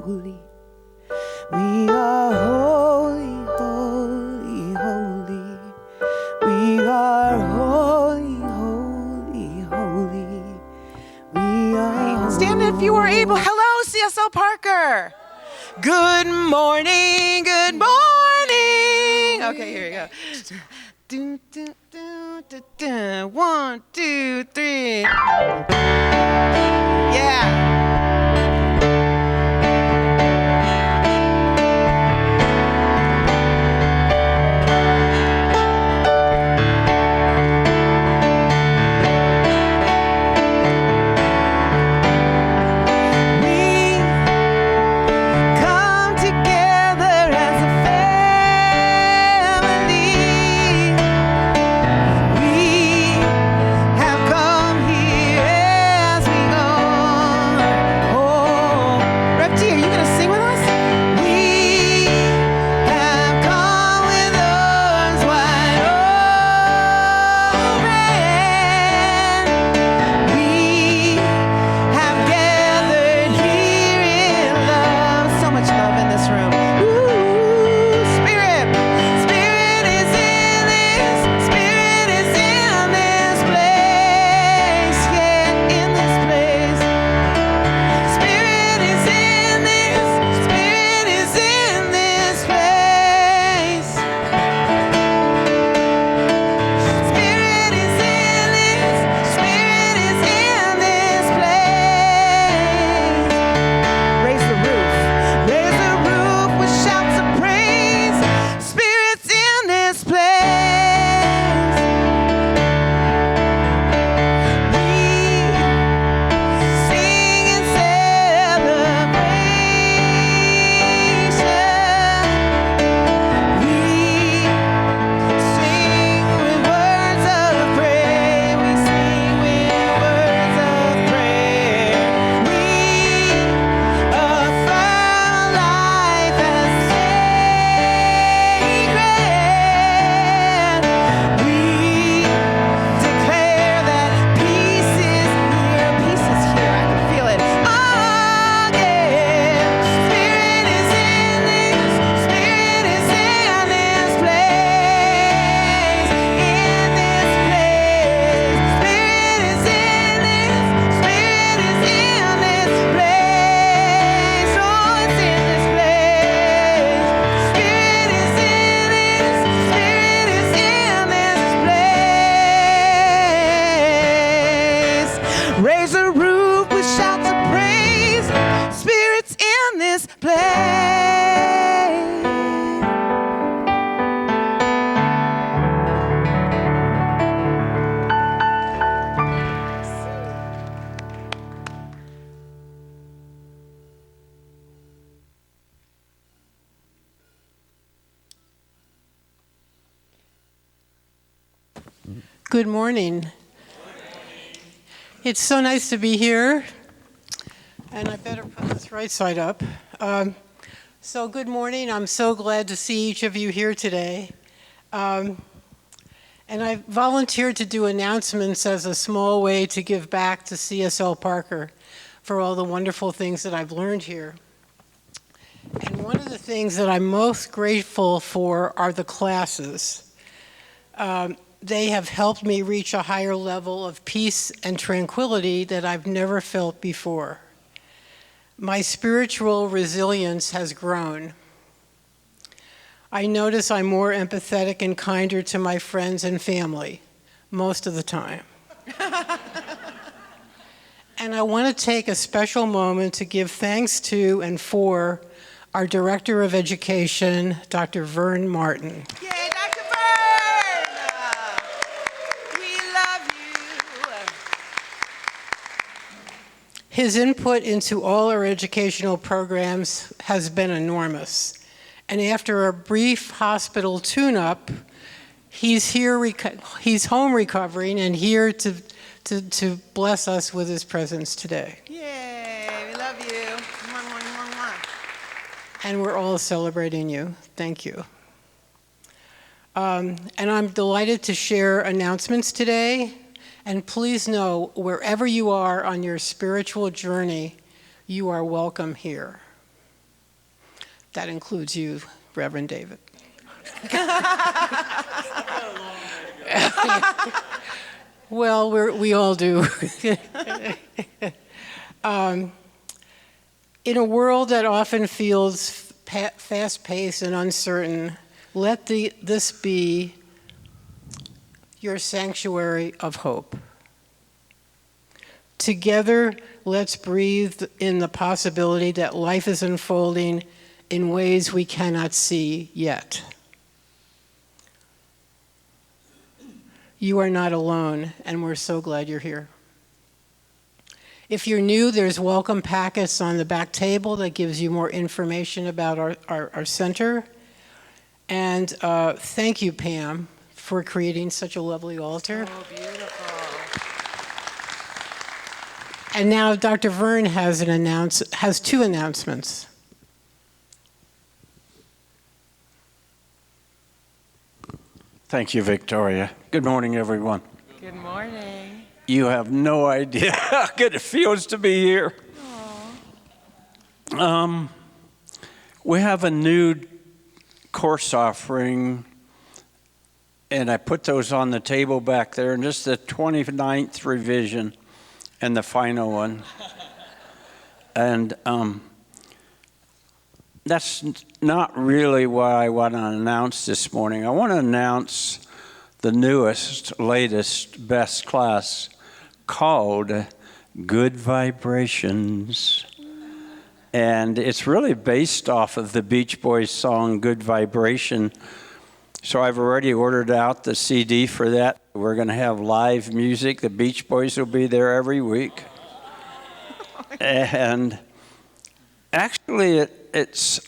holy. We are holy, holy, holy. We are holy, holy, holy. We are. Stand if you are able. Hello, CSL Parker. Good morning, good morning. Okay, here you go. Do, do, do, do, do. 1, 2, 3. Yeah. Good morning. It's so nice to be here. And I better put this right side up. So good morning. I'm so glad to see each of you here today. And I volunteered to do announcements as a small way to give back to CSL Parker for all the wonderful things that I've learned here. And one of the things that I'm most grateful for are the classes. They have helped me reach a higher level of peace and tranquility that I've never felt before. My spiritual resilience has grown. I notice I'm more empathetic and kinder to my friends and family, most of the time. And I want to take a special moment to give thanks to and for our Director of Education, Dr. Vern Martin. Yay, Dr. Vern! We love you. His input into all our educational programs has been enormous. And after a brief hospital tune-up, he's home recovering and here to bless us with his presence today. Yay, we love you. And we're all celebrating you. Thank you. And I'm delighted to share announcements today. And please know, wherever you are on your spiritual journey, you are welcome here. That includes you, Reverend David. Well, we all do. In a world that often feels fast-paced and uncertain, let this be your sanctuary of hope. Together, let's breathe in the possibility that life is unfolding in ways we cannot see yet. You are not alone, and we're so glad you're here. If you're new, there's welcome packets on the back table that gives you more information about our center. And thank you, Pam, for creating such a lovely altar. Oh, beautiful. And now Dr. Vern has two announcements. Thank you, Victoria. Good morning, everyone. Good morning. You have no idea how good it feels to be here. We have a new course offering, and I put those on the table back there, and this is the 29th revision and the final one. And that's not really what I want to announce this morning. I want to announce the newest, latest, best class called Good Vibrations. And it's really based off of the Beach Boys song, Good Vibration. So I've already ordered out the CD for that. We're going to have live music. The Beach Boys will be there every week. And actually, it's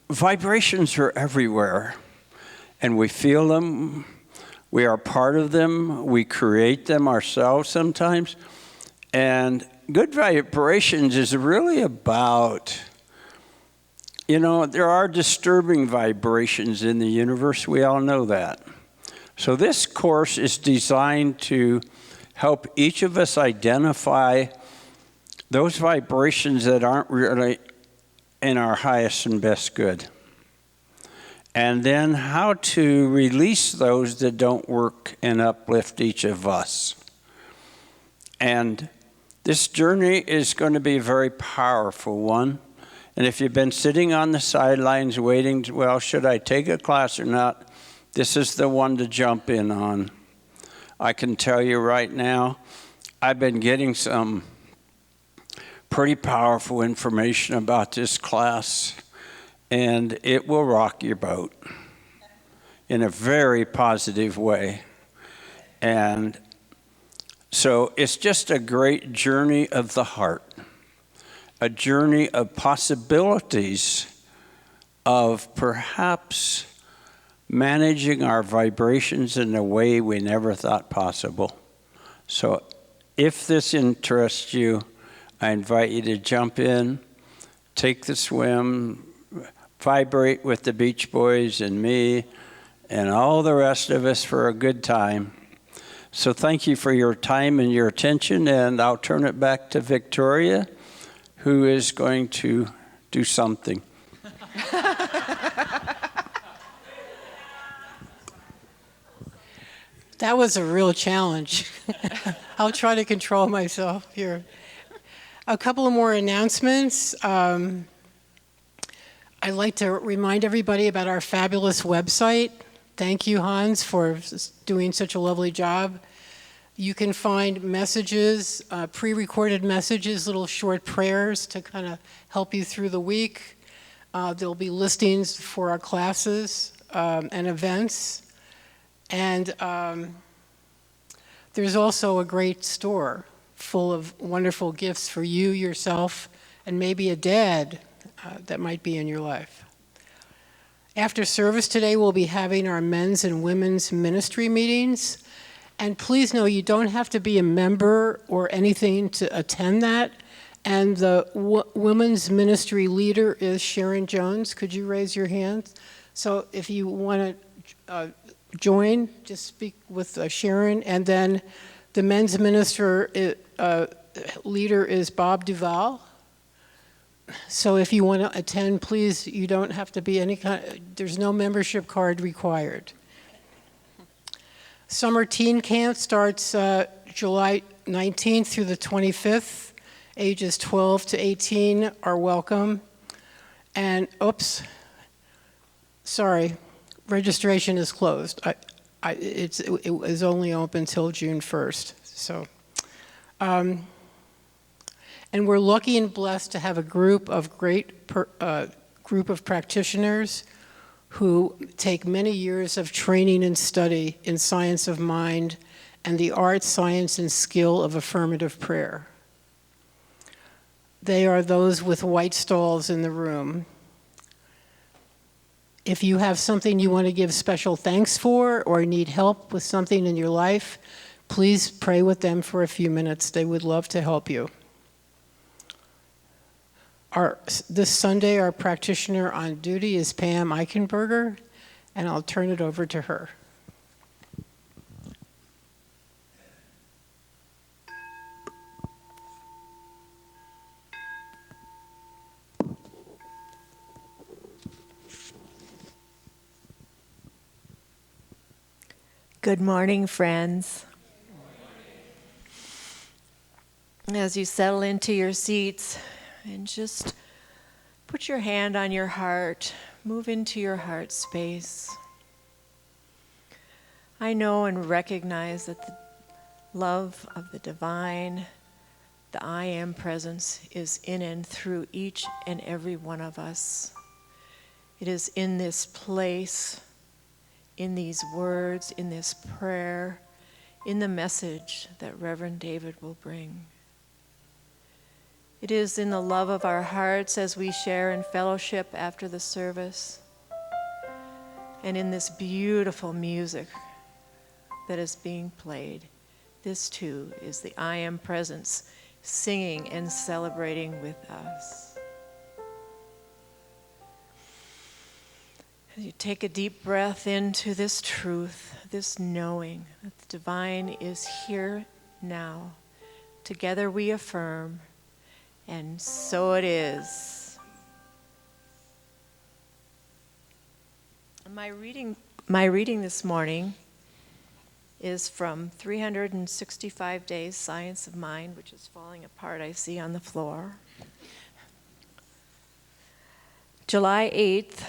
vibrations are everywhere. And we feel them. We are part of them. We create them ourselves sometimes. And good vibrations is really about, there are disturbing vibrations in the universe. We all know that. So this course is designed to help each of us identify those vibrations that aren't really in our highest and best good. And then how to release those that don't work and uplift each of us. And this journey is going to be a very powerful one. And if you've been sitting on the sidelines waiting, should I take a class or not? This is the one to jump in on. I can tell you right now, I've been getting some pretty powerful information about this class, and it will rock your boat in a very positive way. And so it's just a great journey of the heart, a journey of possibilities of perhaps managing our vibrations in a way we never thought possible. So if this interests you, I invite you to jump in, take the swim, vibrate with the Beach Boys and me and all the rest of us for a good time. So thank you for your time and your attention, and I'll turn it back to Victoria, who is going to do something. That was a real challenge. I'll try to control myself here. A couple of more announcements. I'd like to remind everybody about our fabulous website. Thank you, Hans, for doing such a lovely job. You can find messages, pre-recorded messages, little short prayers to kind of help you through the week. There'll be listings for our classes and events. And there's also a great store full of wonderful gifts for you, yourself, and maybe a dad that might be in your life. After service today, we'll be having our men's and women's ministry meetings. And please know you don't have to be a member or anything to attend that. And the women's ministry leader is Sharon Jones. Could you raise your hand? So if you want to join, just speak with Sharon. And then the men's minister leader is Bob Duval. So if you want to attend, please, you don't have to be there's no membership card required. Summer Teen Camp starts July 19th through the 25th. Ages 12 to 18 are welcome. And, registration is closed. It was only open until June 1st. So, and we're lucky and blessed to have a group of group of practitioners who take many years of training and study in science of mind and the art, science, and skill of affirmative prayer. They are those with white stalls in the room. If you have something you want to give special thanks for or need help with something in your life, please pray with them for a few minutes. They would love to help you. This Sunday, our practitioner on duty is Pam Eichenberger, and I'll turn it over to her. Good morning, friends. As you settle into your seats, and just put your hand on your heart, move into your heart space. I know and recognize that the love of the divine, the I Am presence, is in and through each and every one of us. It is in this place, in these words, in this prayer, in the message that Reverend David will bring. It is in the love of our hearts as we share in fellowship after the service, and in this beautiful music that is being played. This too is the I Am presence singing and celebrating with us. As you take a deep breath into this truth, this knowing that the divine is here now, together we affirm, and so it is. My reading this morning is from 365 Days Science of Mind, which is falling apart, I see on the floor. July 8th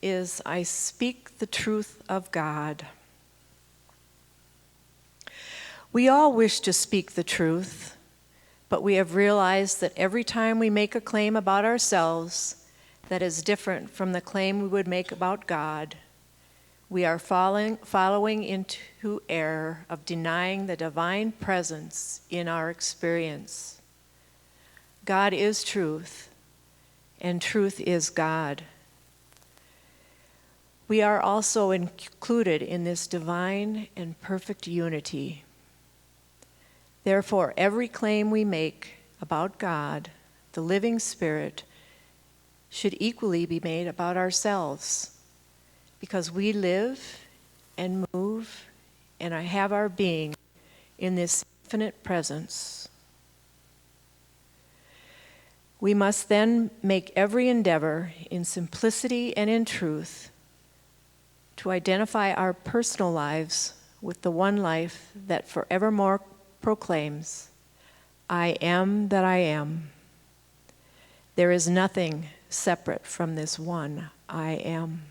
is I Speak the Truth of God. We all wish to speak the truth, but we have realized that every time we make a claim about ourselves that is different from the claim we would make about God, we are following into error of denying the divine presence in our experience. God is truth, and truth is God. We are also included in this divine and perfect unity. Therefore, every claim we make about God, the living Spirit, should equally be made about ourselves, because we live and move and have our being in this infinite presence. We must then make every endeavor in simplicity and in truth to identify our personal lives with the one life that forevermore proclaims, I am that I am. There is nothing separate from this one I am.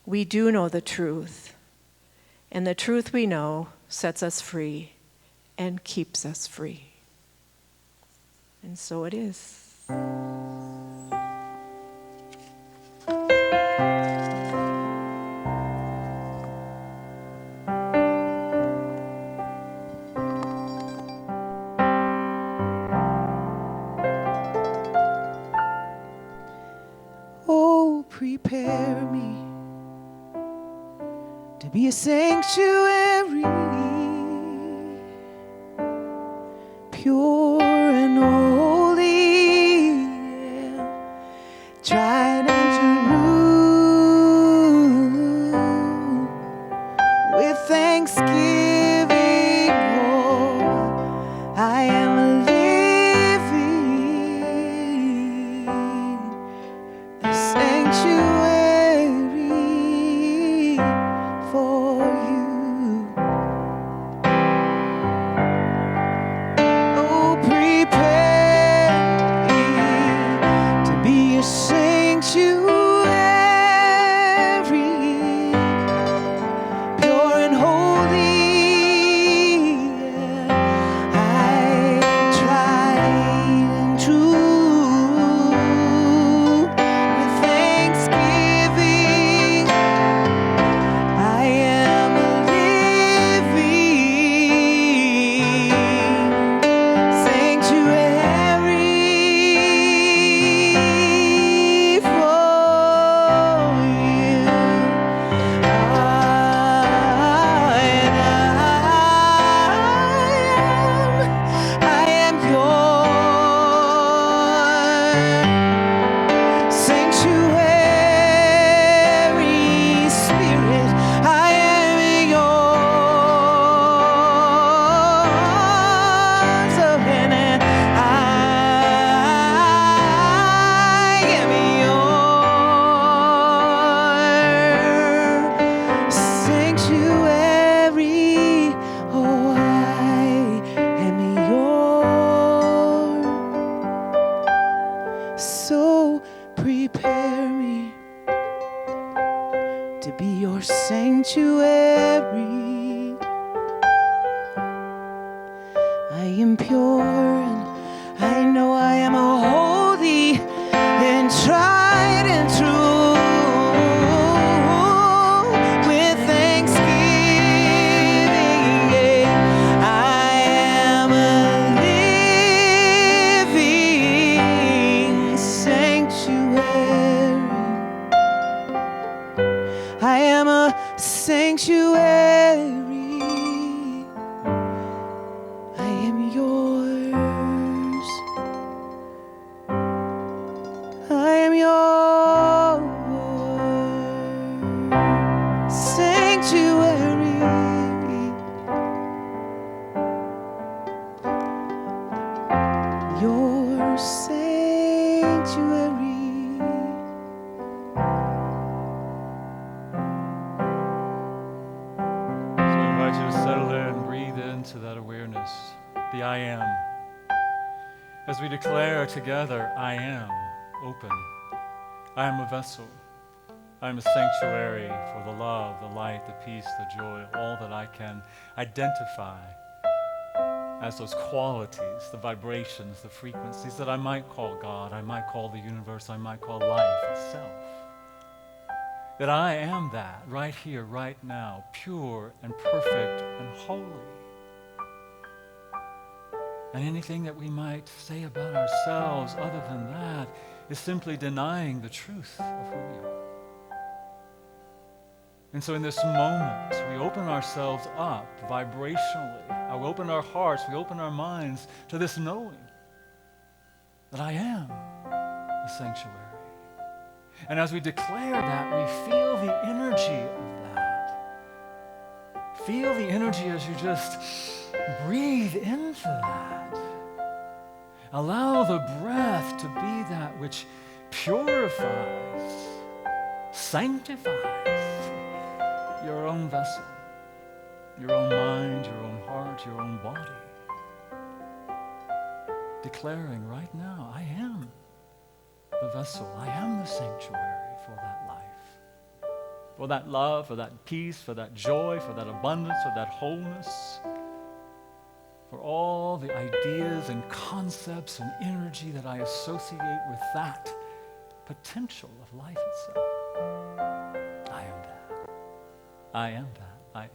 We do know the truth, and the truth we know sets us free and keeps us free. And so it is. Oh, prepare me to be a sanctuary, pure and holy, yeah, tried and true, with thanksgiving, oh, I am a living sanctuary. I am pure and I know I am holy and tried and true. With thanksgiving, I am a living sanctuary. I am a sanctuary. I am yours. I am your sanctuary. Your sanctuary. So I invite you to settle in and breathe into that awareness, the I am. As we declare together, I am open. I am a vessel. I am a sanctuary for the love, the light, the peace, the joy, all that I can identify as those qualities, the vibrations, the frequencies that I might call God, I might call the universe, I might call life itself. That I am that right here, right now, pure and perfect and holy. And anything that we might say about ourselves other than that is simply denying the truth of who we are. And so in this moment, we open ourselves up vibrationally. We open our hearts, we open our minds to this knowing that I am a sanctuary. And as we declare that, we feel the energy of that. Feel the energy as you just breathe into that. Allow the breath to be that which purifies, sanctifies your own vessel, your own mind, your own heart, your own body. Declaring right now, I am the vessel. I am the sanctuary for that life, for that love, for that peace, for that joy, for that abundance, for that wholeness, for all the ideas and concepts and energy that I associate with that potential of life itself. I am that. I am that. I am.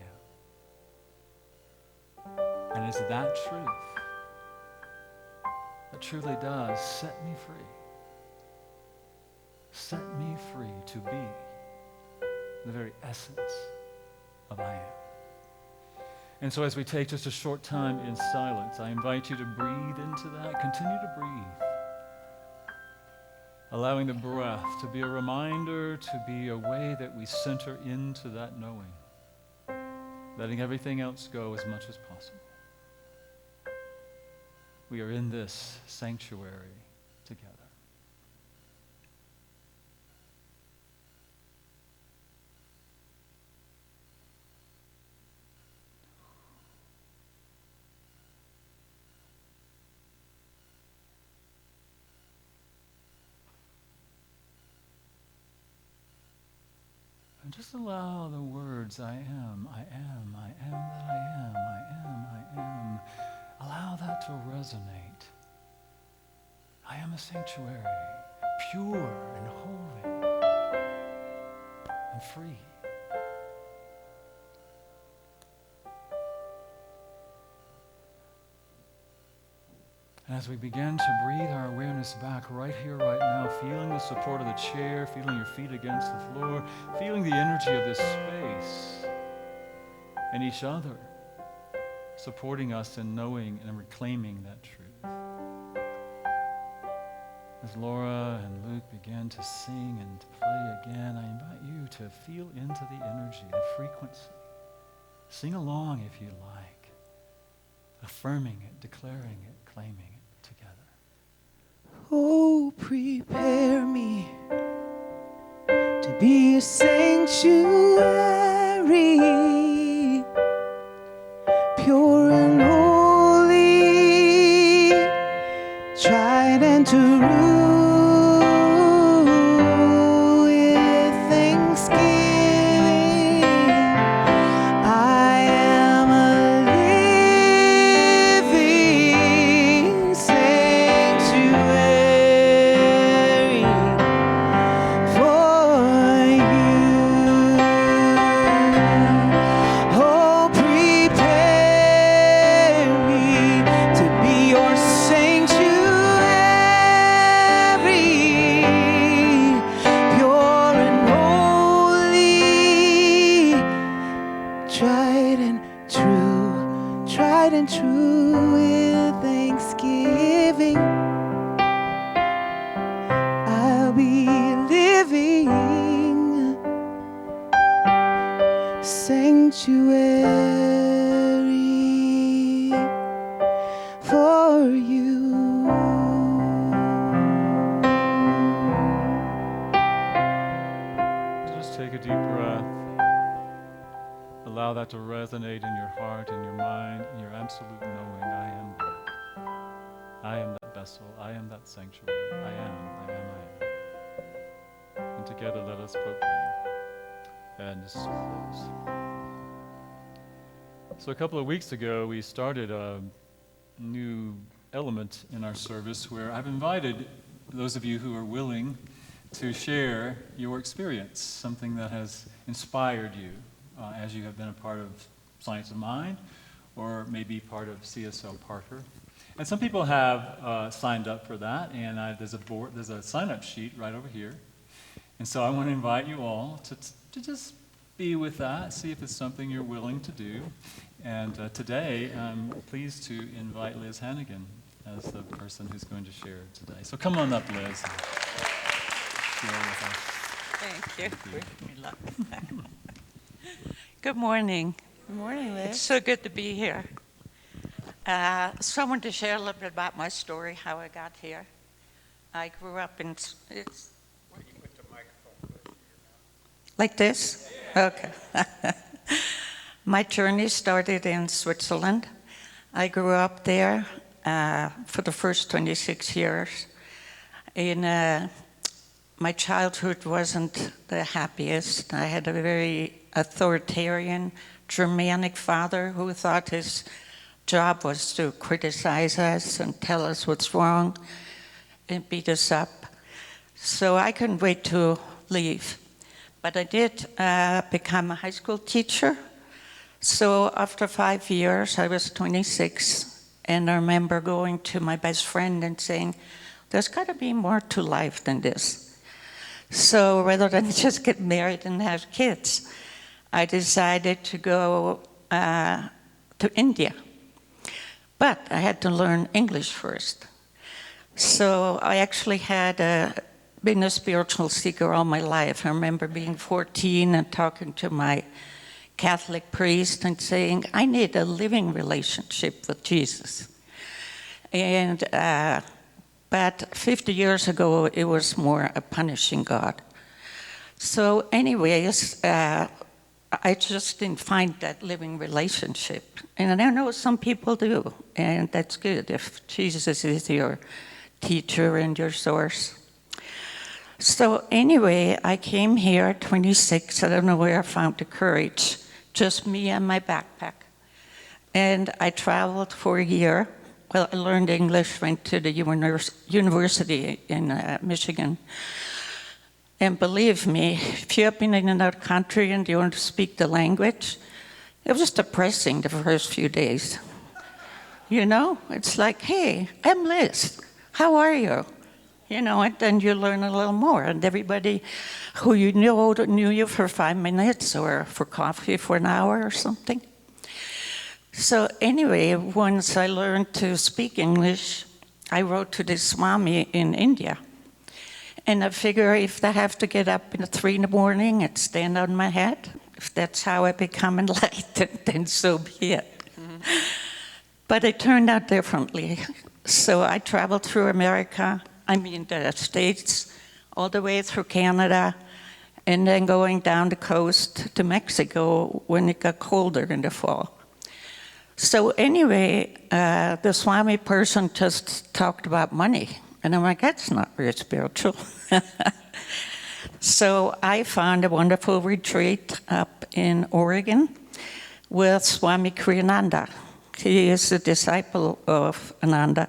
And it's that truth that truly does set me free. Set me free to be the very essence of I am. And so as we take just a short time in silence, I invite you to breathe into that. Continue to breathe. Allowing the breath to be a reminder, to be a way that we center into that knowing. Letting everything else go as much as possible. We are in this sanctuary together. And just allow the words, I am, I am, I am that I am, I am, I am. Allow that to resonate. I am a sanctuary, pure and holy and free. And as we begin to breathe our awareness back right here, right now, feeling the support of the chair, feeling your feet against the floor, feeling the energy of this space and each other, supporting us in knowing and reclaiming that truth. As Laura and Luke begin to sing and to play again, I invite you to feel into the energy, the frequency. Sing along if you like, affirming it, declaring it, claiming it together. Oh, prepare me to be a sanctuary, pure and holy, tried and true. With thanksgiving, I tried and true with thanksgiving. I'll be living sanctuary for you. Just take a deep breath. Allow that to resonate in your heart, in your mind, in your absolute knowing. I am that. I am that vessel. I am that sanctuary. I am. And together let us proclaim and disclose. So a couple of weeks ago, we started a new element in our service where I've invited those of you who are willing to share your experience, something that has inspired you as you have been a part of Science of Mind or maybe part of CSL Parker. And some people have signed up for that, and there's a sign-up sheet right over here. And so I want to invite you all to just be with that, see if it's something you're willing to do. And today, I'm pleased to invite Liz Hannigan as the person who's going to share today. So come on up, Liz. Share with us. Thank you. Good morning. Good morning, Liz. It's so good to be here. So I wanted to share a little bit about my story, how I got here. I grew up in, like this? Okay. My journey started in Switzerland. I grew up there for the first 26 years. My childhood wasn't the happiest. I had a very authoritarian Germanic father who thought his job was to criticize us and tell us what's wrong and beat us up. So I couldn't wait to leave. But I did become a high school teacher. So after 5 years, I was 26, and I remember going to my best friend and saying, there's got to be more to life than this. So rather than just get married and have kids, I decided to go to India. But I had to learn English first. So I actually had been a spiritual seeker all my life. I remember being 14 and talking to my Catholic priest and saying, I need a living relationship with Jesus. And but 50 years ago, it was more a punishing God. So anyways, I just didn't find that living relationship. And I know some people do, and that's good if Jesus is your teacher and your source. So anyway, I came here at 26. I don't know where I found the courage, just me and my backpack. And I traveled for a year. Well, I learned English, went to the university in Michigan. And believe me, if you have been in another country and you want to speak the language, it was depressing the first few days. You know, it's like, hey, I'm Liz. How are you? You know, and then you learn a little more. And everybody who you knew you for 5 minutes or for coffee for an hour or something. So anyway, once I learned to speak English, I wrote to this Swami in India. And I figure if I have to get up at 3 in the morning and stand on my head, if that's how I become enlightened, then so be it. Mm-hmm. But it turned out differently. So I traveled through America, the States, all the way through Canada, and then going down the coast to Mexico when it got colder in the fall. So anyway, the Swami person just talked about money. And I'm like, that's not very spiritual. So I found a wonderful retreat up in Oregon with Swami Kriyananda. He is a disciple of Ananda,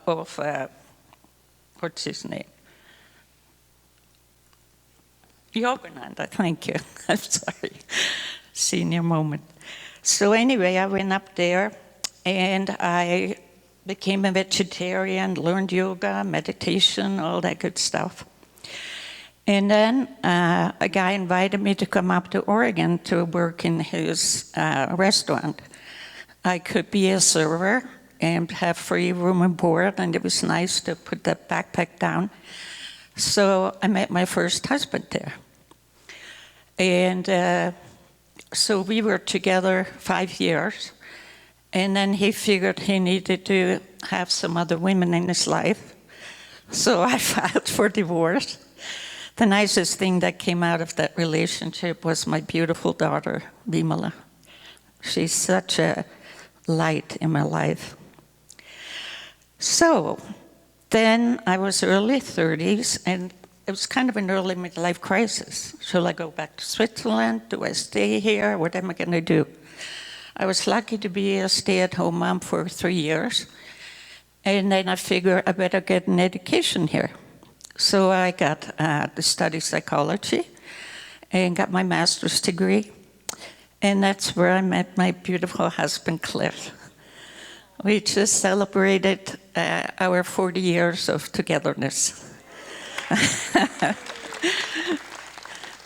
what's his name? Yogananda, thank you. I'm sorry. Senior moment. So anyway, I went up there and I became a vegetarian, learned yoga, meditation, all that good stuff. And then a guy invited me to come up to Oregon to work in his restaurant. I could be a server and have free room and board, and it was nice to put that backpack down. So I met my first husband there. And so we were together 5 years, and then he figured he needed to have some other women in his life. So I filed for divorce. The nicest thing that came out of that relationship was my beautiful daughter, Bimala. She's such a light in my life. So then I was early 30s, and it was kind of an early midlife crisis. Shall I go back to Switzerland? Do I stay here? What am I going to do? I was lucky to be a stay-at-home mom for 3 years. And then I figured I better get an education here. So I got to study psychology and got my master's degree. And that's where I met my beautiful husband, Cliff. We just celebrated our 40 years of togetherness.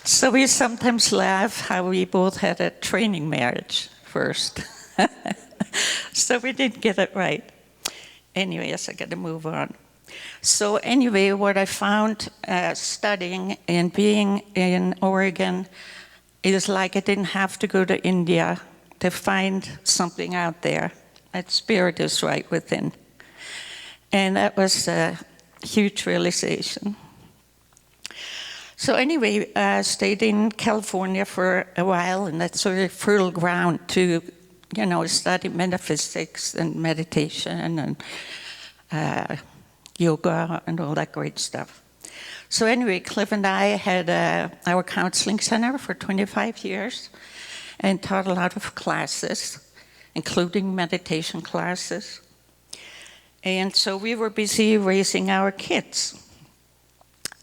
So we sometimes laugh how we both had a training marriage first. So we didn't get it right. Anyways, I got to move on. So anyway, what I found studying and being in Oregon is like I didn't have to go to India to find something out there. That spirit is right within. And that was a huge realization. So anyway, I stayed in California for a while, and that's sort of fertile ground to, study metaphysics and meditation and yoga and all that great stuff. So anyway, Cliff and I had our counseling center for 25 years and taught a lot of classes, including meditation classes. And so we were busy raising our kids.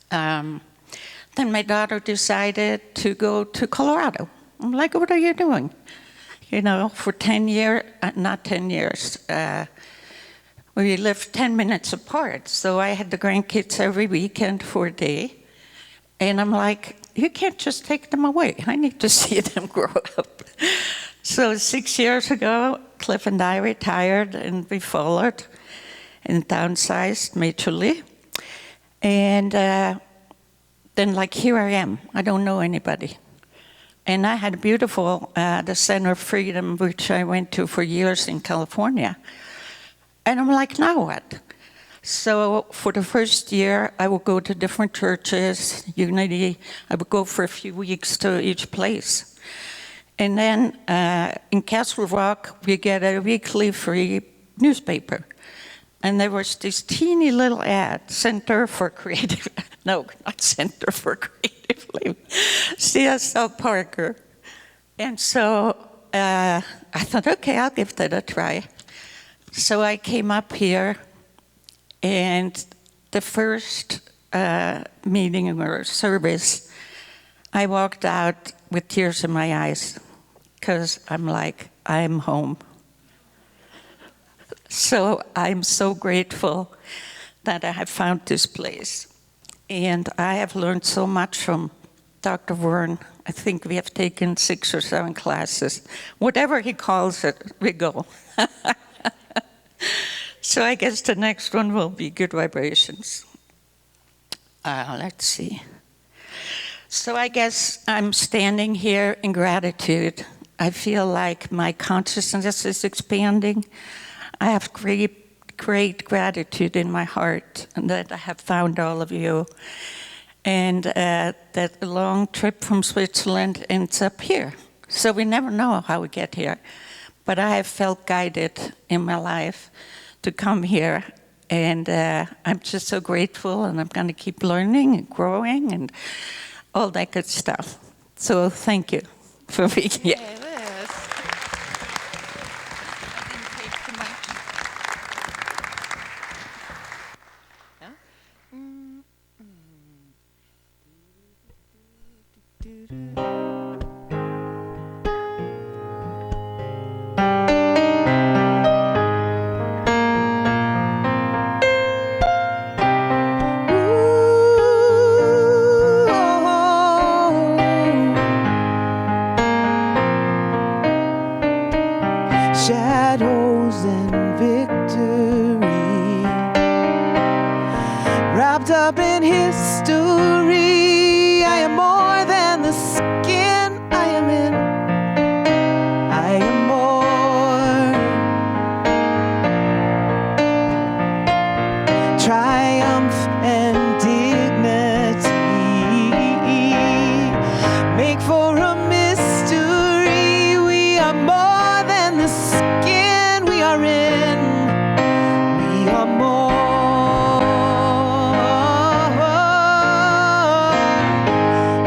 Then my daughter decided to go to Colorado. I'm like, what are you doing? For 10 years, not 10 years, we lived 10 minutes apart. So I had the grandkids every weekend for a day. And I'm like, you can't just take them away. I need to see them grow up. So 6 years ago, Cliff and I retired, and we followed and downsized majorly. And then here I am. I don't know anybody. And I had a beautiful, the Center of Freedom, which I went to for years in California. And I'm like, now what? So for the first year, I would go to different churches, Unity. I would go for a few weeks to each place. And then in Castle Rock, we get a weekly free newspaper. And there was this teeny little ad, Center for Creative, no, not Center for Creative Living, CSL Parker. And so I thought, okay, I'll give that a try. So I came up here, and the first meeting or service, I walked out with tears in my eyes, because I'm like, I'm home. So I'm so grateful that I have found this place. And I have learned so much from Dr. Rung. I think we have taken 6 or 7 classes. Whatever he calls it, we go. So I guess the next one will be good vibrations. Let's see. So I guess I'm standing here in gratitude. I feel like my consciousness is expanding. I have great gratitude in my heart that I have found all of you. And that long trip from Switzerland ends up here. So we never know how we get here. But I have felt guided in my life to come here. And I'm just so grateful, and I'm going to keep learning and growing and all that good stuff. So thank you for being here. Hey, Liz. shadows and victory, wrapped up in history. I am more than the skin I am in. I am more. Triumph and dignity make for a mystery. We are more than the skin we are in. We are more.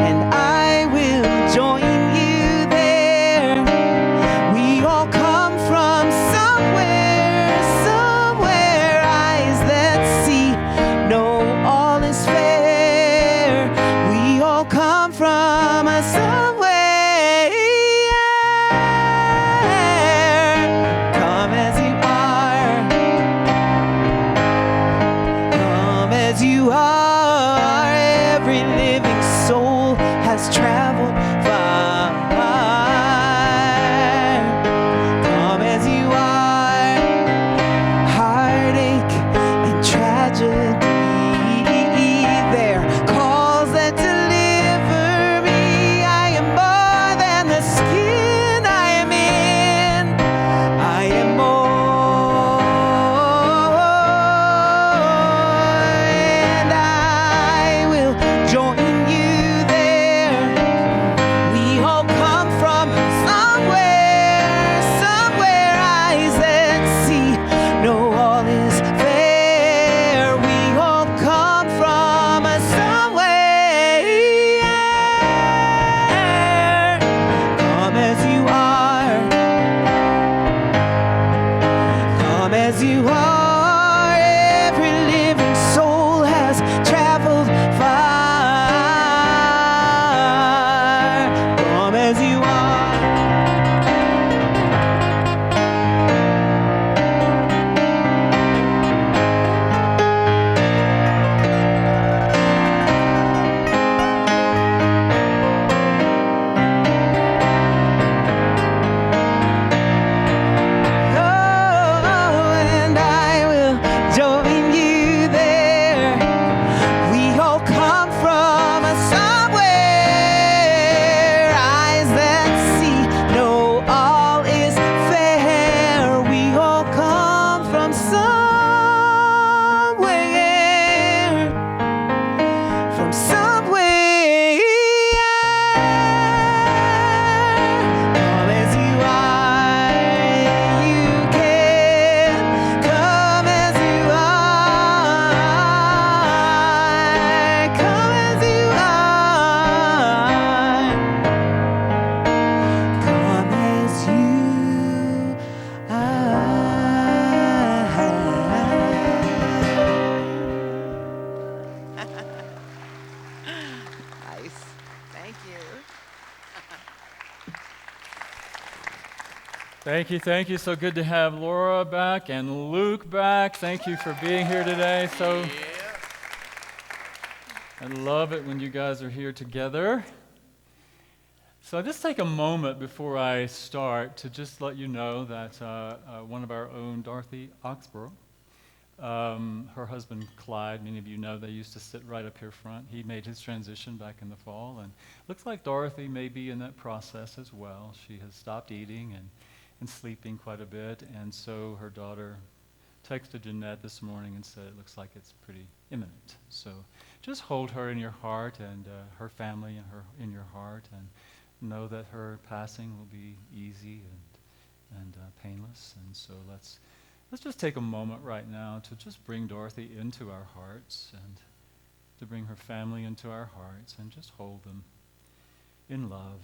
And I will join you there. We all come from somewhere, somewhere. Eyes that see, know all is fair. We all come from a somewhere. Come as you are. Come as you are. Every living soul has traveled far. Come as you are. Heartache and tragedy. There calls that deliver me. I am more than the skin I am in. I am more. And I will join you there. We all come from somewhere, somewhere. Eyes that see, know all is fair. We all come from a somewhere. Come as you are. Come as you are. Every living soul has traveled far. Come as you are. Oh, and I will join you there. We all come from a somewhere. Eyes that see, know all is fair. We all come from somewhere. From somewhere. Come as you are. You can come as you are. Come as you are. Come as you are. Nice. Thank you. Thank you, thank you. So good to have Laura back and Luke back. Thank you for being here today. So I love it when you guys are here together. So I just take a moment before I start to just let you know that one of our own, Dorothy Oxborough, her husband Clyde, many of you know, they used to sit right up here front. He made his transition back in the fall, and looks like Dorothy may be in that process as well. She has stopped eating and sleeping quite a bit, and so her daughter texted Jeanette this morning and said it looks like it's pretty imminent. So just hold her in your heart and her family and her in your heart, and know that her passing will be easy and painless. And so let's just take a moment right now to just bring Dorothy into our hearts and to bring her family into our hearts and just hold them in love,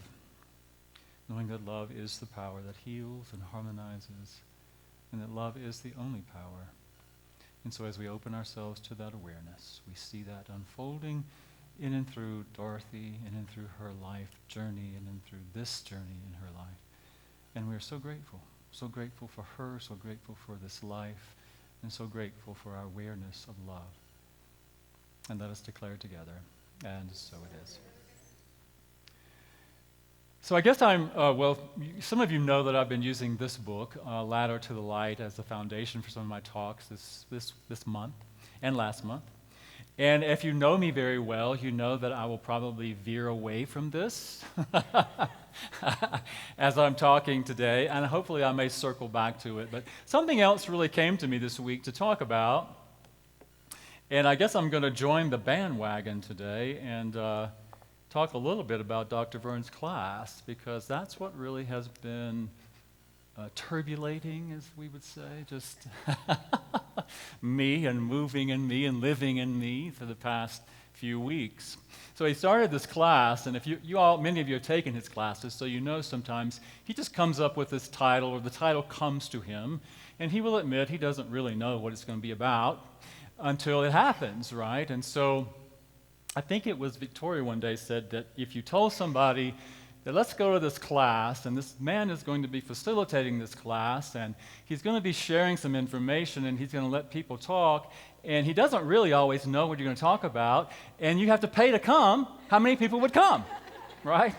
knowing that love is the power that heals and harmonizes, and that love is the only power. And so as we open ourselves to that awareness, we see that unfolding in and through Dorothy, in and through her life journey, and in through this journey in her life. And we're so grateful for her, so grateful for this life, and so grateful for our awareness of love. And let us declare together, and so it is. So I guess some of you know that I've been using this book, Ladder to the Light, as the foundation for some of my talks this month and last month. And if you know me very well, you know that I will probably veer away from this as I'm talking today, and hopefully I may circle back to it. But something else really came to me this week to talk about, and I guess I'm going to join the bandwagon today and talk a little bit about Dr. Vern's class, because that's what really has been turbulating, as we would say, just me and moving in me and living in me for the past few weeks. So he started this class, and if many of you have taken his classes, so you know sometimes he just comes up with this title, or the title comes to him, and he will admit he doesn't really know what it's going to be about until it happens, right? And so I think it was Victoria one day said that if you told somebody that let's go to this class, and this man is going to be facilitating this class, and he's going to be sharing some information, and he's going to let people talk, and he doesn't really always know what you're going to talk about, and you have to pay to come, how many people would come, right?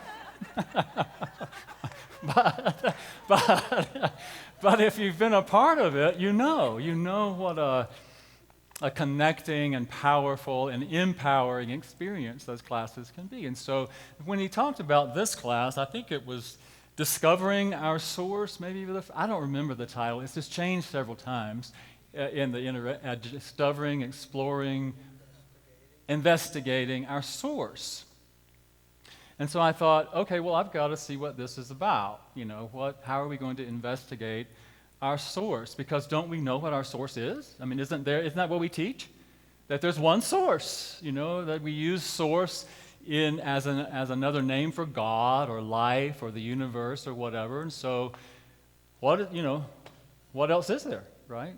but if you've been a part of it, you know what a connecting and powerful and empowering experience those classes can be. And so when he talked about this class, I think it was Discovering Our Source, maybe, I don't remember the title. It's just changed several times in the discovering, exploring, investigating our source. And so I thought, okay, well, I've got to see what this is about. How are we going to investigate our source? Because don't we know what our source is? I mean, isn't that what we teach? That there's one source, that we use source as another name for God or life or the universe or whatever. And so what else is there, right?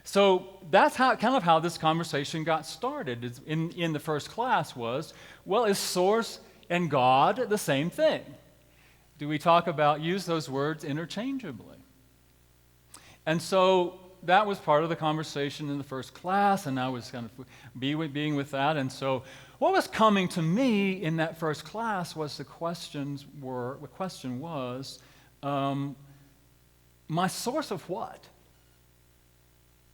So that's how this conversation got started in the first class was, well, is source and God the same thing? Do we use those words interchangeably? And so that was part of the conversation in the first class, and I was kind of being with that. And so what was coming to me in that first class was the question was, my source of what?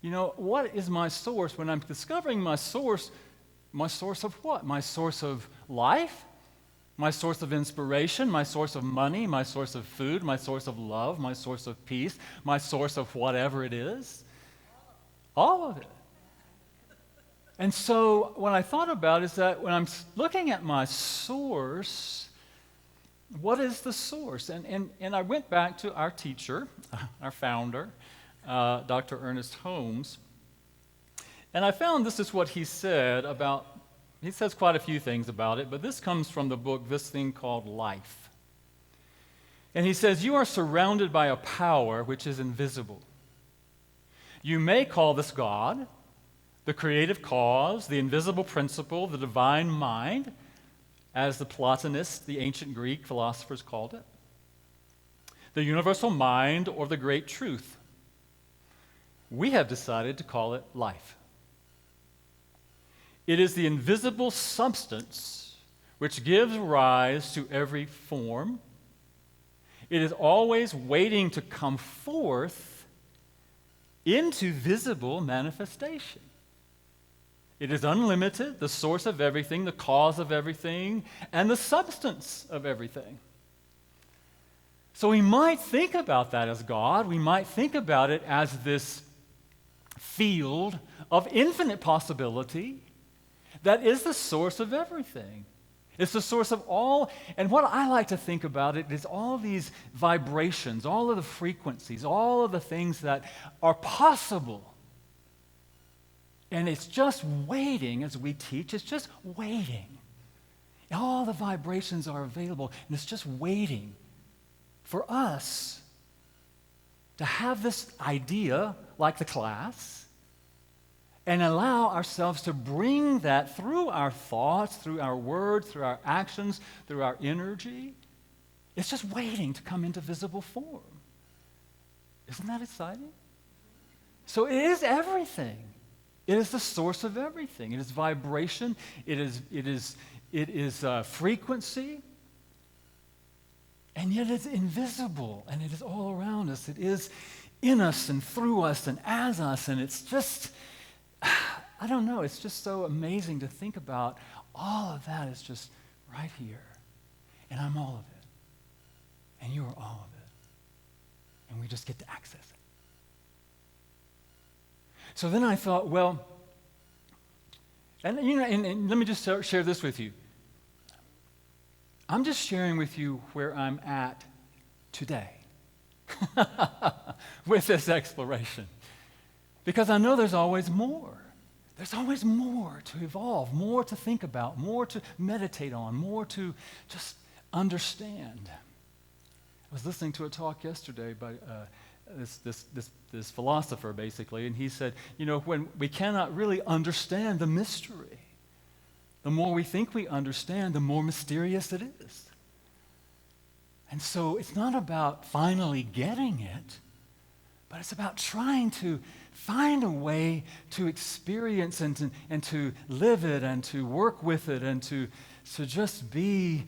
What is my source? When I'm discovering my source of what? My source of life? My source of inspiration, my source of money, my source of food, my source of love, my source of peace, my source of whatever it is. All of it. And so what I thought about is that when I'm looking at my source, what is the source? And I went back to our teacher, our founder, Dr. Ernest Holmes, and I found this is what he said about. He says quite a few things about it, but this comes from the book, This Thing Called Life. And he says, you are surrounded by a power which is invisible. You may call this God, the creative cause, the invisible principle, the divine mind, as the Platonists, the ancient Greek philosophers called it, the universal mind, or the great truth. We have decided to call it life. It is the invisible substance which gives rise to every form. It is always waiting to come forth into visible manifestation. It is unlimited, the source of everything, the cause of everything, and the substance of everything. So we might think about that as God. We might think about it as this field of infinite possibility that is the source of everything. It's the source of all, and what I like to think about it is all these vibrations, all of the frequencies, all of the things that are possible. And it's just waiting, as we teach, it's just waiting. All the vibrations are available, and it's just waiting for us to have this idea, like the class, and allow ourselves to bring that through our thoughts, through our words, through our actions, through our energy. It's just waiting to come into visible form. Isn't that exciting? So it is everything. It is the source of everything. It is vibration. It is frequency. And yet it's invisible, and it is all around us. It is in us and through us and as us, and it's just, I don't know, it's just so amazing to think about all of that is just right here. And I'm all of it. And you are all of it. And we just get to access it. So then I thought, well, and let me just share this with you. I'm just sharing with you where I'm at today with this exploration. Because I know there's always more. There's always more to evolve, more to think about, more to meditate on, more to just understand. I was listening to a talk yesterday by this philosopher, basically, and he said, when we cannot really understand the mystery, the more we think we understand, the more mysterious it is. And so it's not about finally getting it, but it's about trying to find a way to experience and to live it and to work with it and to just be,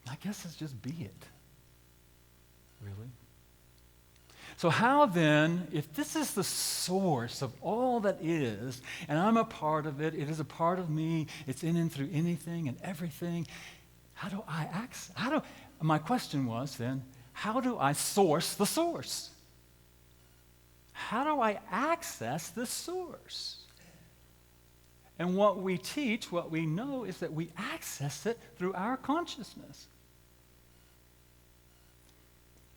I guess it's just be it. Really? So how then, if this is the source of all that is, and I'm a part of it, it is a part of me, it's in and through anything and everything, how do I access? My question was then, how do I source the source? How do I access the source? And what we teach, what we know, is that we access it through our consciousness.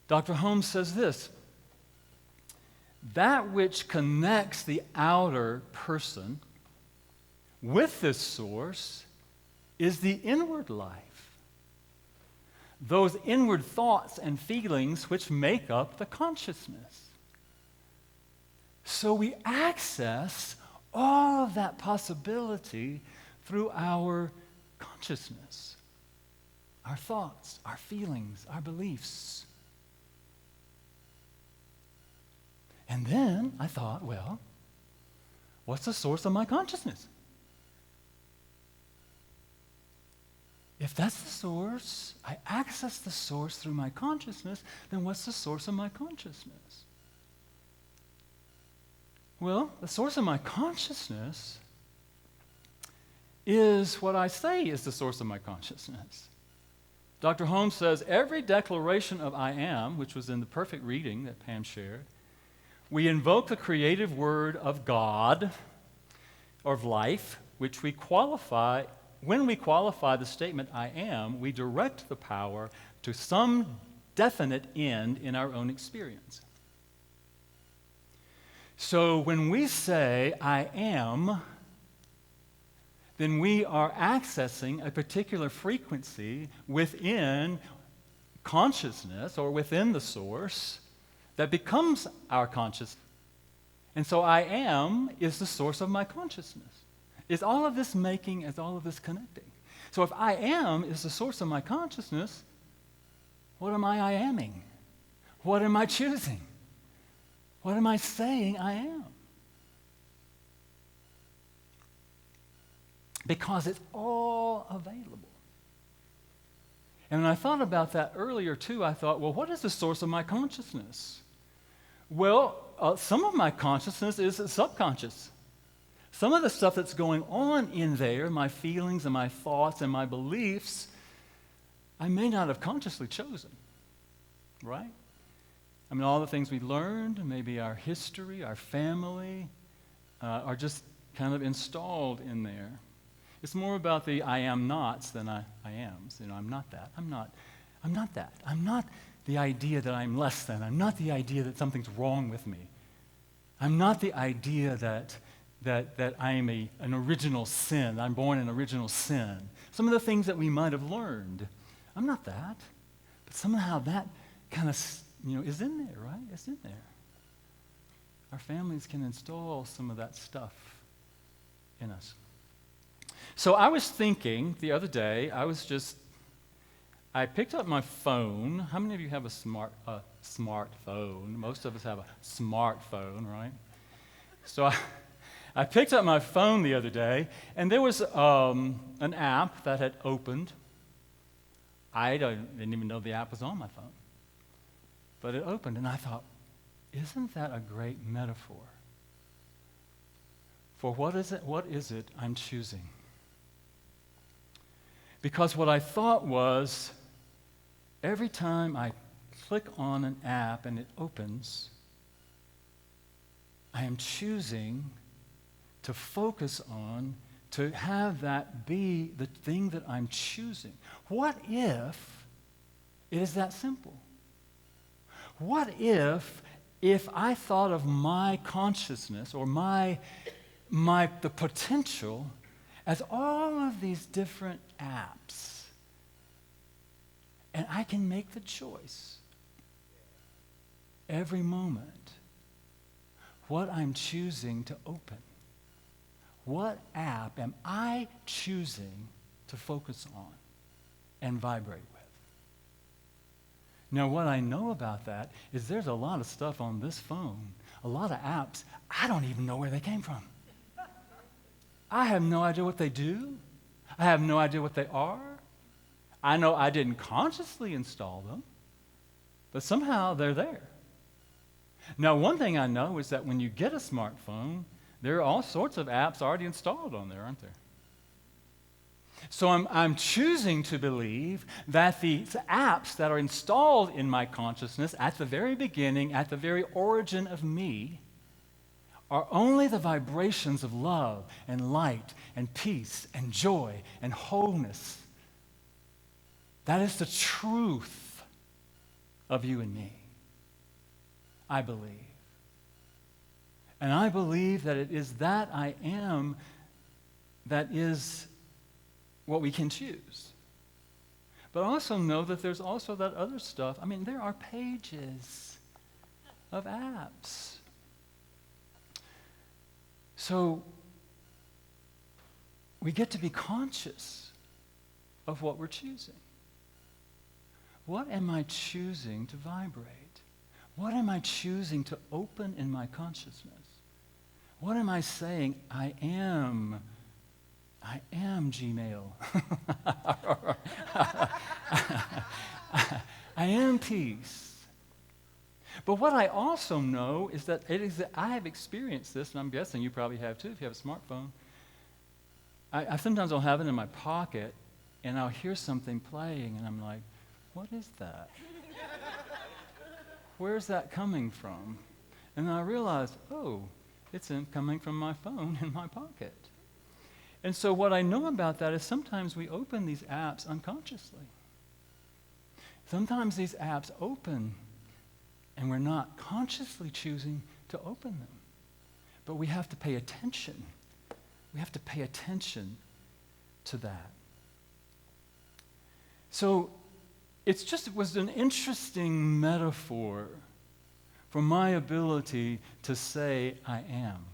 Dr. Holmes says this, that which connects the outer person with this source is the inward life. Those inward thoughts and feelings which make up the consciousness. So we access all of that possibility through our consciousness, our thoughts, our feelings, our beliefs. And then I thought, well, what's the source of my consciousness? If that's the source, I access the source through my consciousness, then what's the source of my consciousness? Well, the source of my consciousness is what I say is the source of my consciousness. Dr. Holmes says every declaration of I am, which was in the perfect reading that Pam shared, we invoke the creative word of God, or of life, which we qualify. When we qualify the statement I am, we direct the power to some definite end in our own experience. So when we say I am, then we are accessing a particular frequency within consciousness or within the source that becomes our consciousness. And so I am is the source of my consciousness. Is all of this making, is all of this connecting? So if I am is the source of my consciousness, what am I amming? What am I choosing? What am I saying I am? Because it's all available. And when I thought about that earlier too, I thought, well, what is the source of my consciousness? Well, some of my consciousness is subconscious. Some of the stuff that's going on in there, my feelings and my thoughts and my beliefs, I may not have consciously chosen, right? I mean, all the things we learned, maybe our history, our family, are just kind of installed in there. It's more about the I am nots than I ams. I'm not that. I'm not that. I'm not the idea that I'm less than. I'm not the idea that something's wrong with me. I'm not the idea that I am an original sin. I'm born in original sin. Some of the things that we might have learned. I'm not that. But somehow that kind of, is in there, right? It's in there. Our families can install some of that stuff in us. So I was thinking the other day, I picked up my phone. How many of you have a smartphone? Most of us have a smartphone, right? So I picked up my phone the other day, and there was an app that had opened I didn't even know the app was on my phone. But it opened, and I thought, isn't that a great metaphor for what is it I'm choosing? Because what I thought was, every time I click on an app and it opens, I am choosing to focus on, to have that be the thing that I'm choosing. What if it is that simple? What if I thought of my consciousness or the potential as all of these different apps, and I can make the choice every moment what I'm choosing to open? What app am I choosing to focus on and vibrate with? Now, what I know about that is there's a lot of stuff on this phone, a lot of apps, I don't even know where they came from. I have no idea what they do. I have no idea what they are. I know I didn't consciously install them, but somehow they're there. Now, one thing I know is that when you get a smartphone, there are all sorts of apps already installed on there, aren't there? So I'm choosing to believe that these apps that are installed in my consciousness at the very beginning, at the very origin of me, are only the vibrations of love and light and peace and joy and wholeness. That is the truth of you and me, I believe. And I believe that it is that I am that is what we can choose. But I also know that there's also that other stuff. I mean, there are pages of apps. So we get to be conscious of what we're choosing. What am I choosing to vibrate? What am I choosing to open in my consciousness? What am I saying? I am Gmail. I am peace. But what I also know is that I have experienced this, and I'm guessing you probably have too if you have a smartphone. I sometimes will have it in my pocket, and I'll hear something playing, and I'm like, what is that? Where's that coming from? And then I realized, oh, it's coming from my phone in my pocket. And so what I know about that is sometimes we open these apps unconsciously. Sometimes these apps open and we're not consciously choosing to open them. But we have to pay attention. We have to pay attention to that. So it was an interesting metaphor for my ability to say I am.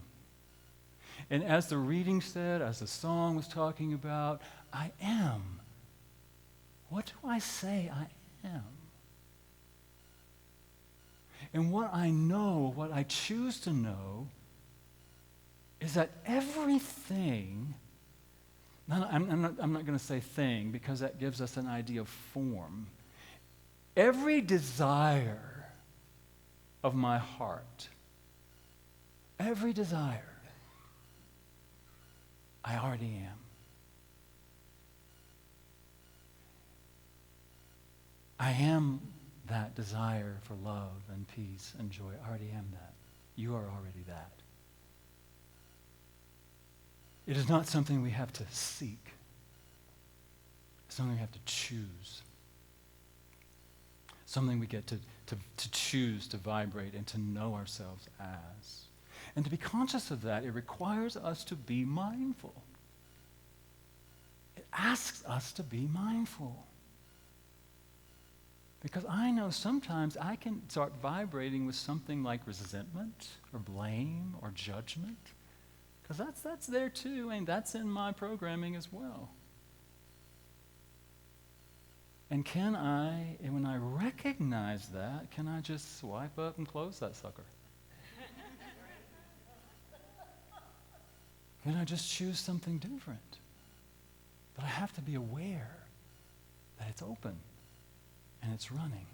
And as the reading said, as the song was talking about, I am. What do I say I am? And what I know, what I choose to know, is that everything, I'm not going to say thing because that gives us an idea of form. Every desire of my heart, every desire, I already am. I am that desire for love and peace and joy. I already am that. You are already that. It is not something we have to seek. It's something we have to choose. Something we get to choose to vibrate and to know ourselves as. And to be conscious of that, it requires us to be mindful. It asks us to be mindful. Because I know sometimes I can start vibrating with something like resentment or blame or judgment. Because that's there too, and that's in my programming as well. And when I recognize that, can I just swipe up and close that sucker? Can I just choose something different? But I have to be aware. that it's open and it's running.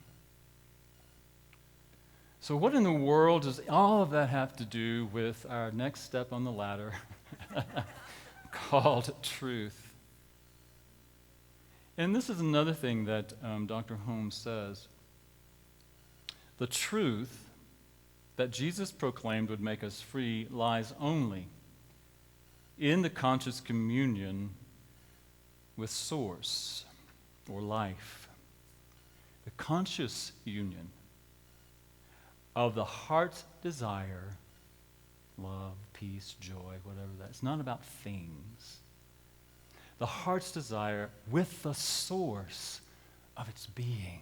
So what in the world does all of that have to do with our next step on the ladder called truth? And this is another thing that Dr. Holmes says. The truth that Jesus proclaimed would make us free lies only in the conscious communion with Source or life. The conscious union of the heart's desire, love, peace, joy, whatever that. It's not about things. The heart's desire with the source of its being.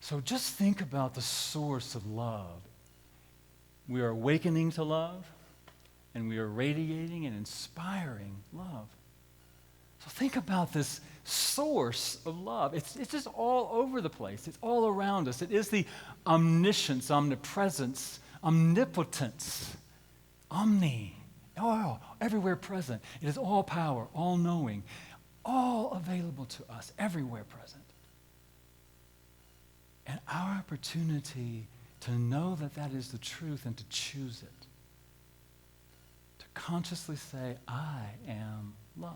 So just think about the source of love. We are awakening to love, and we are radiating and inspiring love. So think about this source of love. It's just all over the place. It's all around us. It is the omniscience, omnipresence, omnipotence, everywhere present. It is all power, all knowing, all available to us, everywhere present. And our opportunity to know that that is the truth and to choose it. To consciously say, I am love.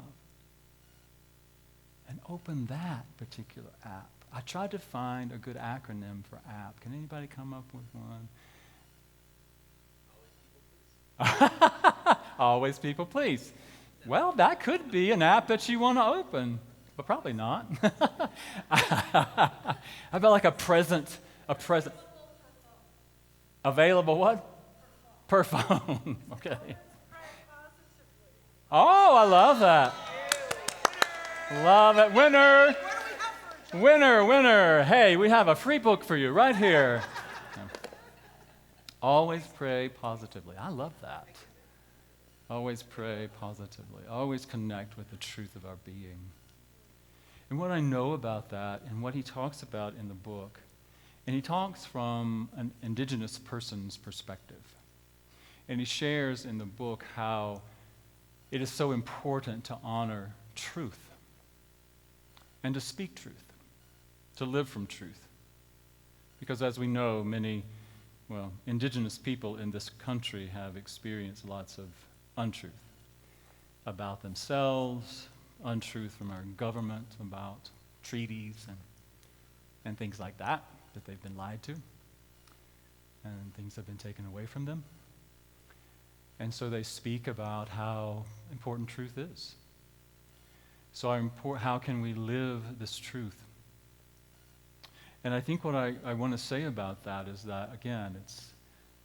And open that particular app. I tried to find a good acronym for app. Can anybody come up with one? Always people please. Well, that could be an app that you want to open, but probably not. How about like a present? Available what? Per phone. Okay. Oh, I love that. Love it. Winner. Winner. Hey, we have a free book for you right here. Always pray positively. I love that. Always pray positively. Always connect with the truth of our being. And what I know about that and what he talks about in the book, and he talks from an indigenous person's perspective. And he shares in the book how it is so important to honor truth and to speak truth, to live from truth. Because as we know, many, indigenous people in this country have experienced lots of untruth about themselves, untruth from our government about treaties and things like that they've been lied to, and things have been taken away from them. And so they speak about how important truth is. So how can we live this truth? And I think what I want to say about that is that, again,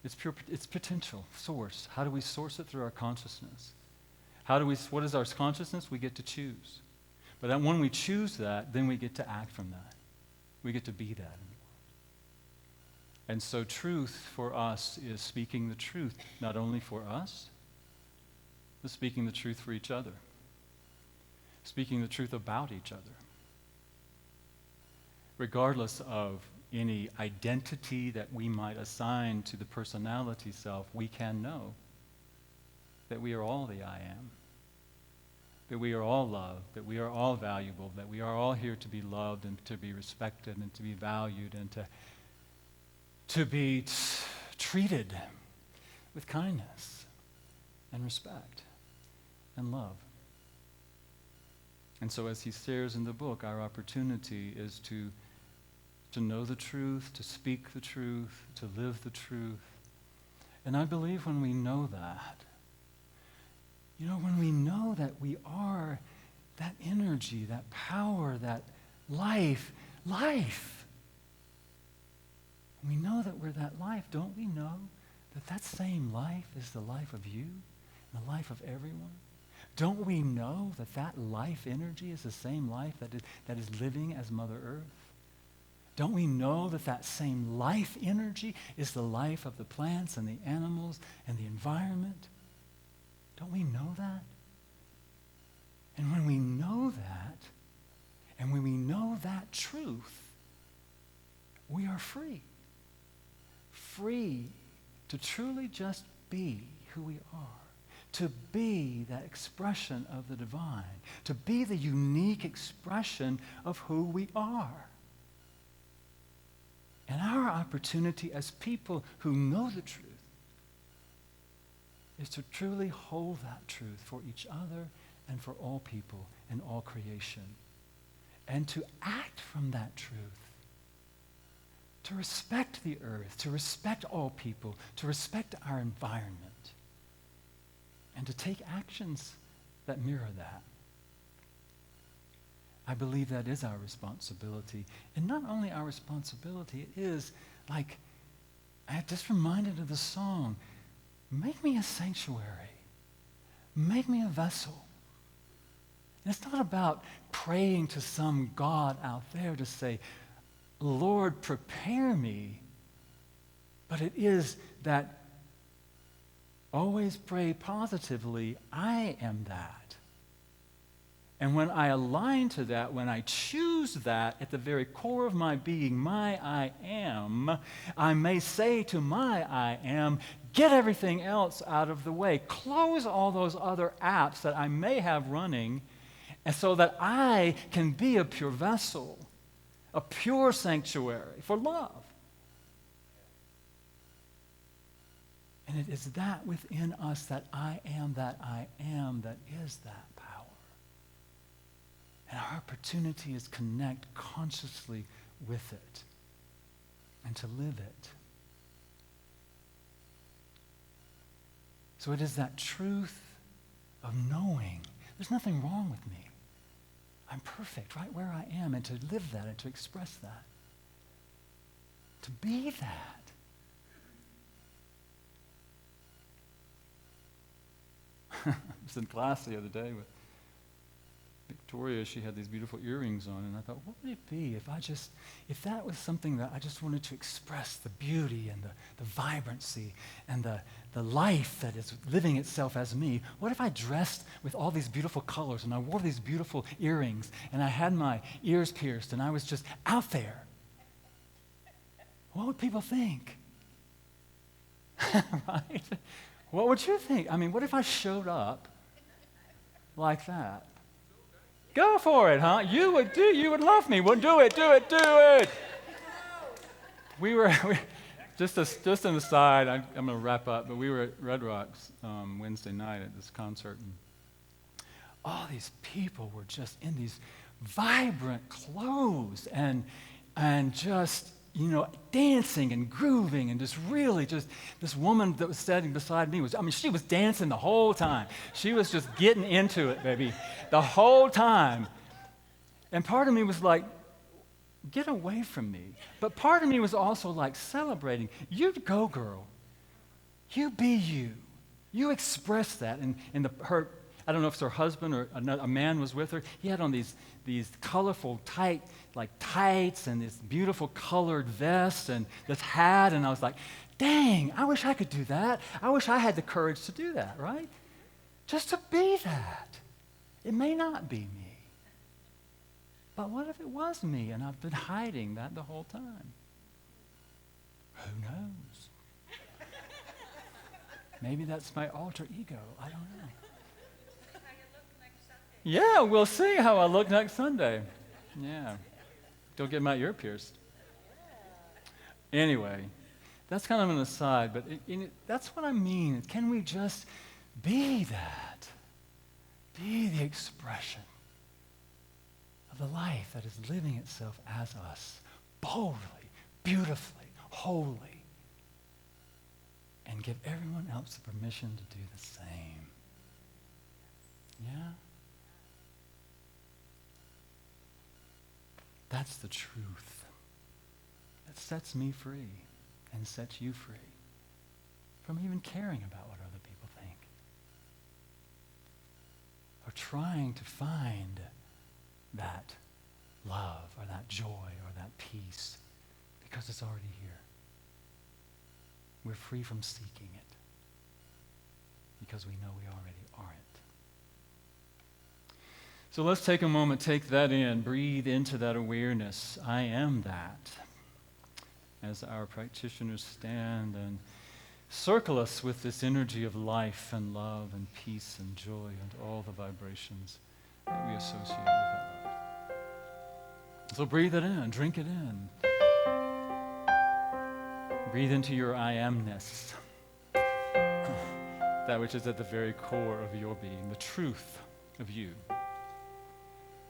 it's potential, source. How do we source it? Through our consciousness. What is our consciousness? We get to choose. But then when we choose that, then we get to act from that. We get to be that in the world. And so truth for us is speaking the truth, not only for us, but speaking the truth for each other. Speaking the truth about each other. Regardless of any identity that we might assign to the personality self, we can know that we are all the I am. That we are all loved, that we are all valuable, that we are all here to be loved and to be respected and to be valued and to be treated with kindness and respect and love. And so as he shares in the book, our opportunity is to know the truth, to speak the truth, to live the truth. And I believe when we know that, when we know that we are that energy, that power, that life, when we know that we're that life, don't we know that same life is the life of you, and the life of everyone? Don't we know that life energy is the same life that is living as Mother Earth? Don't we know that same life energy is the life of the plants and the animals and the environment? Don't we know that? And when we know that, and when we know that truth, we are free. Free to truly just be who we are. to be that expression of the divine, to be the unique expression of who we are. And our opportunity as people who know the truth is to truly hold that truth for each other and for all people and all creation, and to act from that truth, to respect the earth, to respect all people, to respect our environment, and to take actions that mirror that. I believe that is our responsibility. And not only our responsibility, it is like, I just reminded of the song, make me a sanctuary, make me a vessel. And it's not about praying to some God out there to say, Lord, prepare me. But it is that always pray positively, I am that. And when I align to that, when I choose that at the very core of my being, my I am, I may say to my I am, get everything else out of the way. Close all those other apps that I may have running, and so that I can be a pure vessel, a pure sanctuary for love. And it is that within us, that I am, that is that power. And our opportunity is connect consciously with it and to live it. So it is that truth of knowing there's nothing wrong with me. I'm perfect right where I am, and to live that and to express that. To be that. I was in class the other day with Victoria. She had these beautiful earrings on, and I thought, what would it be if that was something that I just wanted to express, the beauty and the vibrancy and the life that is living itself as me? What if I dressed with all these beautiful colors, and I wore these beautiful earrings, and I had my ears pierced, and I was just out there? What would people think? Right? What would you think? I mean, what if I showed up like that? Go for it, huh? You would love me. Well, do it. We were just an aside, I'm going to wrap up, but we were at Red Rocks Wednesday night at this concert, and all these people were just in these vibrant clothes and just, dancing and grooving, and just really just, this woman that was standing beside me she was dancing the whole time. She was just getting into it, baby, the whole time. And part of me was like, get away from me. But part of me was also like celebrating. You go, girl. You be you. You express that. And I don't know if it's her husband or a man was with her. He had on these colorful tights and this beautiful colored vest and this hat. And I was like, dang, I wish I could do that. I wish I had the courage to do that, right? Just to be that. It may not be me. But what if it was me and I've been hiding that the whole time? Who knows? Maybe that's my alter ego. I don't know. Yeah, we'll see how I look next Sunday. Yeah. Don't get my ear pierced. Anyway, that's kind of an aside, but that's what I mean. Can we just be that? Be the expression of the life that is living itself as us, boldly, beautifully, wholly, and give everyone else the permission to do the same. Yeah? That's the truth that sets me free and sets you free from even caring about what other people think or trying to find that love or that joy or that peace because it's already here. We're free from seeking it because we know we already are it. So let's take a moment, take that in, breathe into that awareness. I am that. As our practitioners stand and circle us with this energy of life and love and peace and joy and all the vibrations that we associate with that love. So breathe it in, drink it in. Breathe into your I amness, that which is at the very core of your being, the truth of you,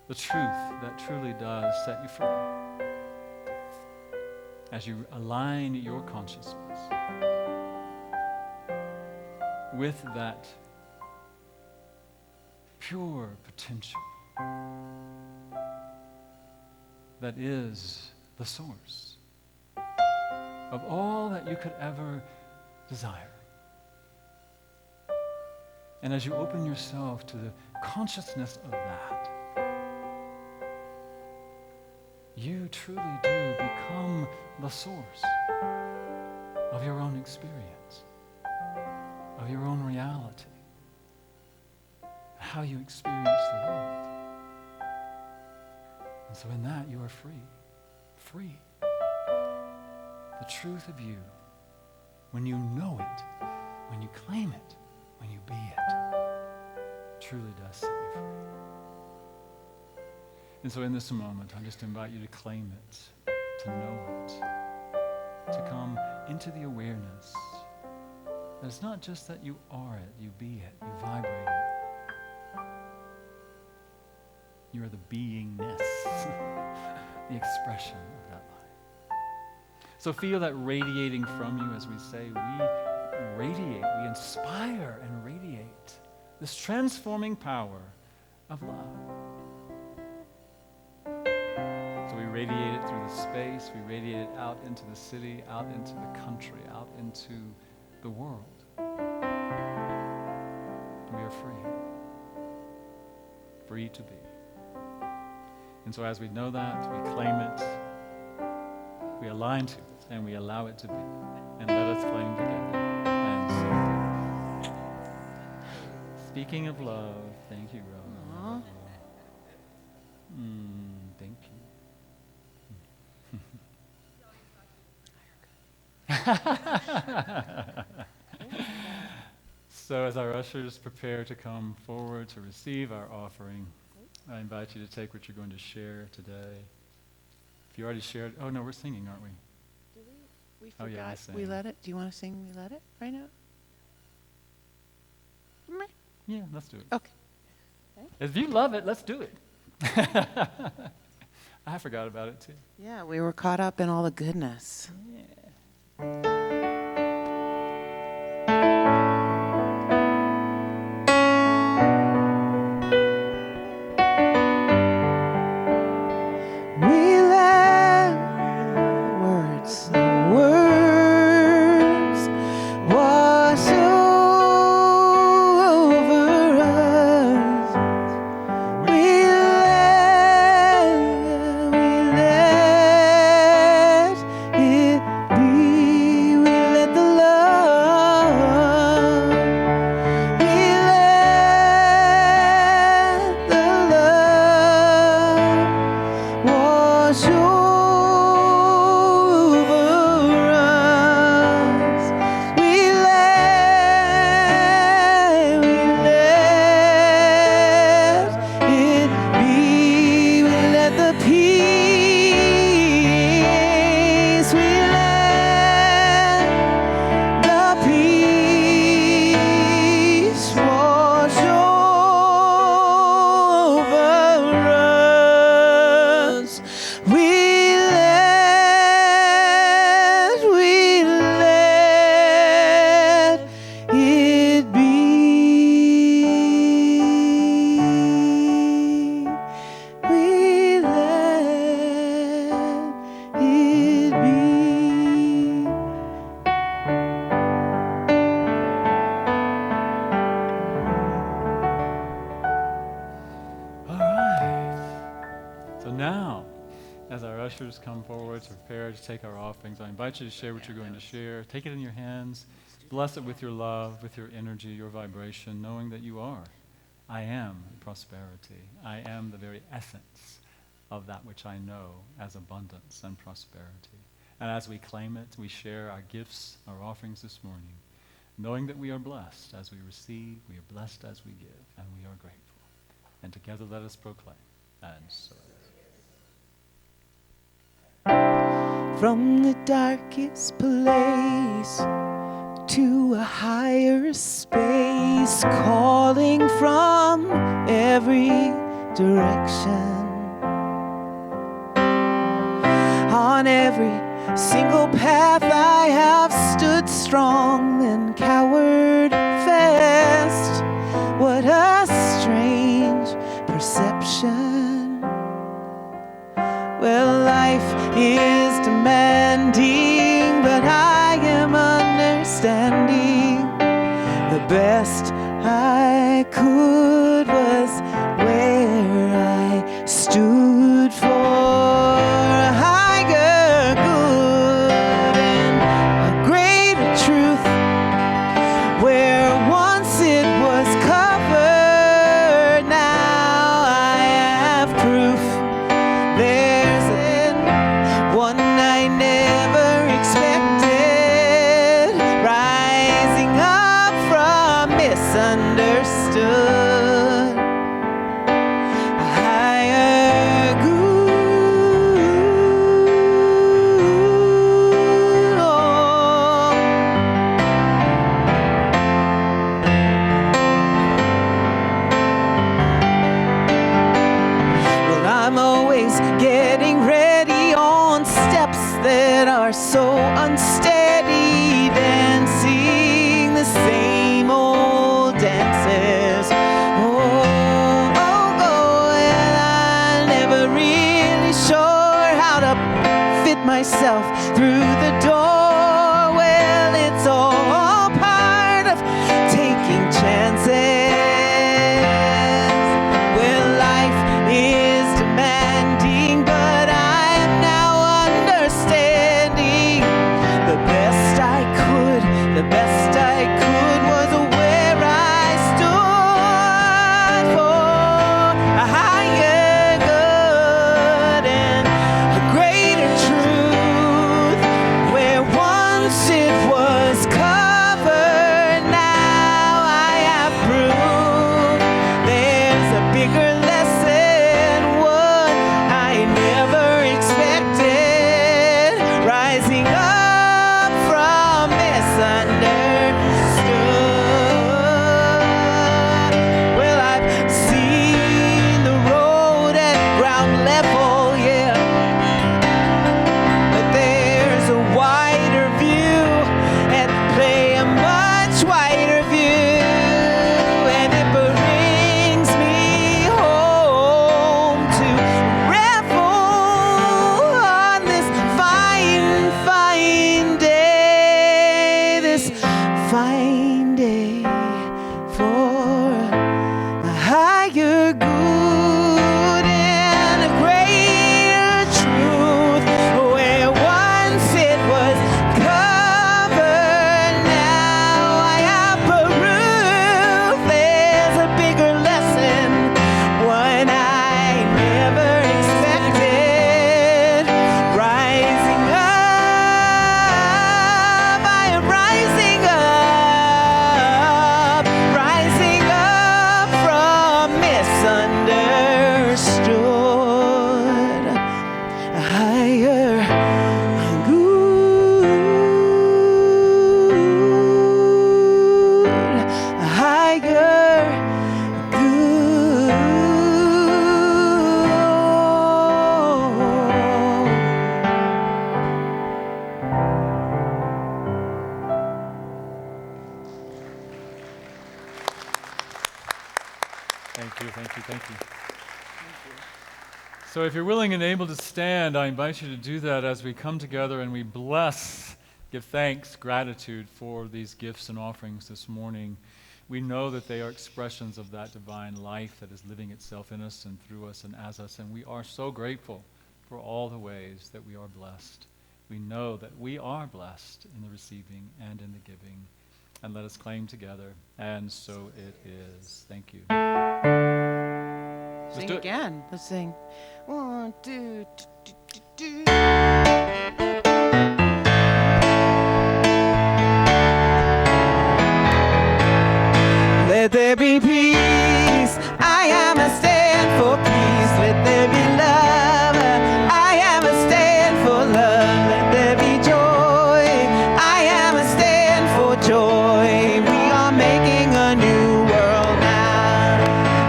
the truth that truly does set you free. As you align your consciousness with that pure potential that is the source of all that you could ever desire. And as you open yourself to the consciousness of that, you truly do become the source of your own experience, of your own reality, how you experience the world. And so in that you are free. Free. The truth of you, when you know it, when you claim it, when you be it, truly does set you free. And so in this moment, I just invite you to claim it, to know it, to come into the awareness that it's not just that you are it, you be it, you vibrate it. You are the beingness, the expression of that life. So feel that radiating from you as we say, we radiate, we inspire and radiate this transforming power of love. So we radiate it through the space, we radiate it out into the city, out into the country, out into the world. We are free. Free to be. And so as we know that, we claim it, we align to it, and we allow it to be. And let us claim together. And so, speaking of love, thank you, Rung. Thank you. So as our ushers prepare to come forward to receive our offering, I invite you to take what you're going to share today. If you already shared, oh no, we're singing, aren't we? We Oh, yeah, forgot. we We sang. let it. Do you want to sing We Let It right now? Yeah, let's do it. Okay. If you love it, let's do it. I forgot about it too. Yeah, we were caught up in all the goodness. We let words wash over us. We let it be. We let the love. We let the love wash over us. We let it be. We let the peace. We let the peace wash over us. We let it be. We let it be. All right. So now, as our ushers come forward to prepare to take our offerings, I invite you to share what you're going to share. Take it in your hands. Bless it with your love, with your energy, your vibration, knowing that you are. I am prosperity. I am the very essence of that which I know as abundance and prosperity. And as we claim it, we share our gifts, our offerings this morning. knowing that we are blessed as we receive, we are blessed as we give, and we are grateful. And together let us proclaim, and so it is. From the darkest place to a higher space, calling from every direction. On every single path I have stood strong and cowered fast. What a strange perception. Well, life is demanding, but I am understanding. The best I could was where I stood for a higher good and a greater truth. Where once it was covered, now I have proof. There's one I never expected, rising up from misunderstood. A higher good. Oh. Well, I'm always getting ready on steps that are so unsteady, dancing the same old dances. Oh, oh, oh, and I'm never really sure how to fit myself through the door. Well, it's all part of taking chances. Well, life is demanding, but I'm now understanding. The best I could was where I stood for a higher good and a greater truth. Where once it was covered, now I have proof. There's a bigger lesson, one I never expected, rising up from misunderstood. Well, I've seen the road at ground level, yeah, but there's a wider view and play a much wider view, and it brings me home to revel on this fine, fine day, this fine day for a higher good and a greater truth. Where once it was covered, now I have proof. There's a bigger lesson, one I never expected. Rising up, I am rising up from misunderstood. A higher good, a higher good. Thank you, thank you, thank you. So if you're willing and able to stand, I invite you to do that as we come together and we bless, give thanks, gratitude for these gifts and offerings this morning. We know that they are expressions of that divine life that is living itself in us and through us and as us, and we are so grateful for all the ways that we are blessed. We know that we are blessed in the receiving and in the giving. And let us claim together, and so it is. Thank you. Let's Sing do it. again. Let's sing. 1, 2, 2. Let there be peace. I am a stand for peace. Let there be love. I am a stand for love. Let there be joy. I am a stand for joy. We are making a new world now.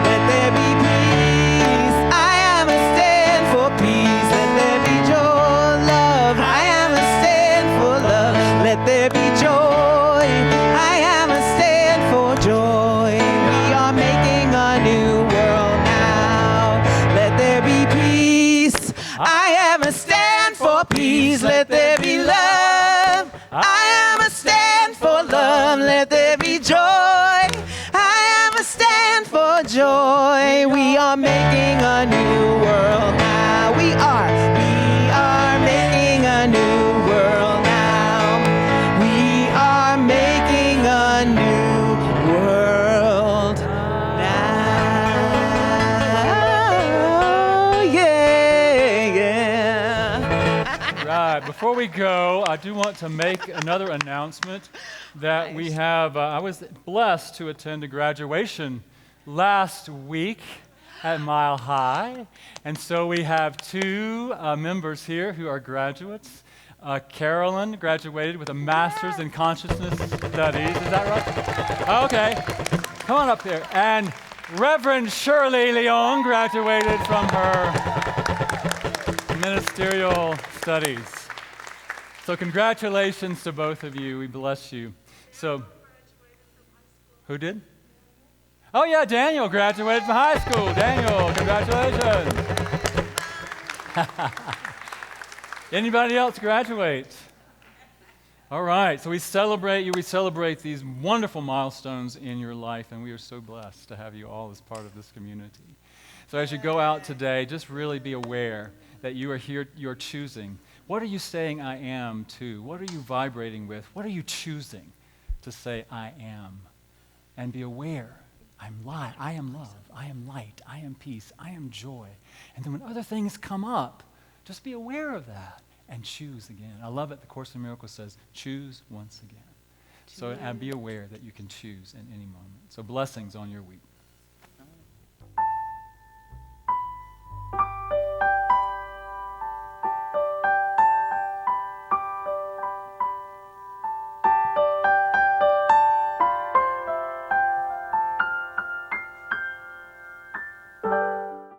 Let there be peace. I am a stand for peace. Let there be joy, love. I am a stand for love. Let there be joy. I am a stand for joy. We are making a new world now. Let there be peace. I am a stand for peace. Let there be love. I am a stand for love. Let there be joy. I am a stand for joy. We are making a new world now. We are making a new world now. We are making a new world now. Yeah, yeah. Right. Before we go, I do want to make another announcement that we have. I was blessed to attend a graduation last week at Mile High, and so we have two members here who are graduates. Carolyn graduated with a master's in consciousness studies. Is that right? Okay. Come on up here. And Reverend Shirley Leong graduated from her ministerial studies. So congratulations to both of you. We bless you. So, who did? Oh yeah, Daniel graduated from high school. Daniel, congratulations. Anybody else graduate? All right, so we celebrate you. We celebrate these wonderful milestones in your life, and we are so blessed to have you all as part of this community. So as you go out today, just really be aware that you are here, you're choosing. What are you saying I am to? What are you vibrating with? What are you choosing to say I am? And be aware, I am love, I am light, I am peace, I am joy. And then when other things come up, just be aware of that and choose again. I love it. The Course in Miracles says, choose once again. So and be aware that you can choose in any moment. So blessings on your week.